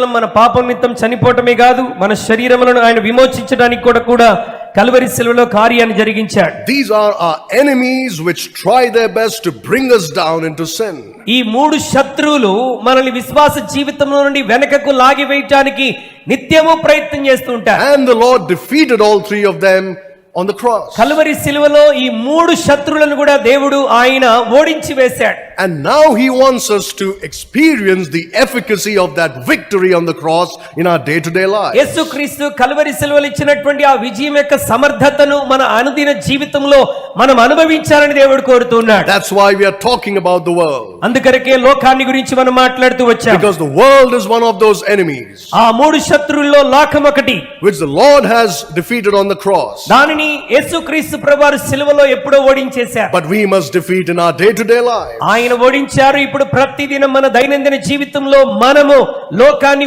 మన పాపం నిమిత్తం చనిపోవటమే కాదు, మన శరీరములను ఆయన విమోచించడానికి కూడా కల్వరి శిలువలో కార్యాన్ని జరిగించాడు. These are our enemies which try their best to bring us down into sin. ఈ మూడు శత్రువులు మనల్ని విశ్వాస జీవితంలో నుండి వెనకకు లాగివేయడానికి నిత్యము ప్రయత్నం చేస్తూ ఉంటారు. And the Lord defeated all three of them on the cross. Calvary శిలువలో ఈ మూడు శత్రువులను కూడా దేవుడు ఆయన ఓడించి వేశాడు. And now he wants us to experience the efficacy of that victory on the cross in our day-to-day life. యేసుక్రీస్తు కల్వరి శిలువలో ఇచ్చినటువంటి ఆ విజయం యొక్క సమర్థతను మన అనుదిన జీవితంలో మనం అనుభవించాలని దేవుడు కోరుతున్నాడు. That's why we are talking about the world. అందుకొరకే లోకాన్ని గురించి మనం మాట్లాడుతూ వచ్చాం. Because the world is one of those enemies ఆ మూడు శత్రువుల్లో లోకం ఒకటి, which the Lord has defeated on the cross. దానిని యేసుక్రీస్తు ప్రభువారు శిలువలో ఎప్పుడో ఓడించేశారు. But we must defeat in our day-to-day life. ఆయన ఓడించారు. ఇప్పుడు ప్రతిదినం మన దైనందిన జీవితంలో మనము లోకాన్ని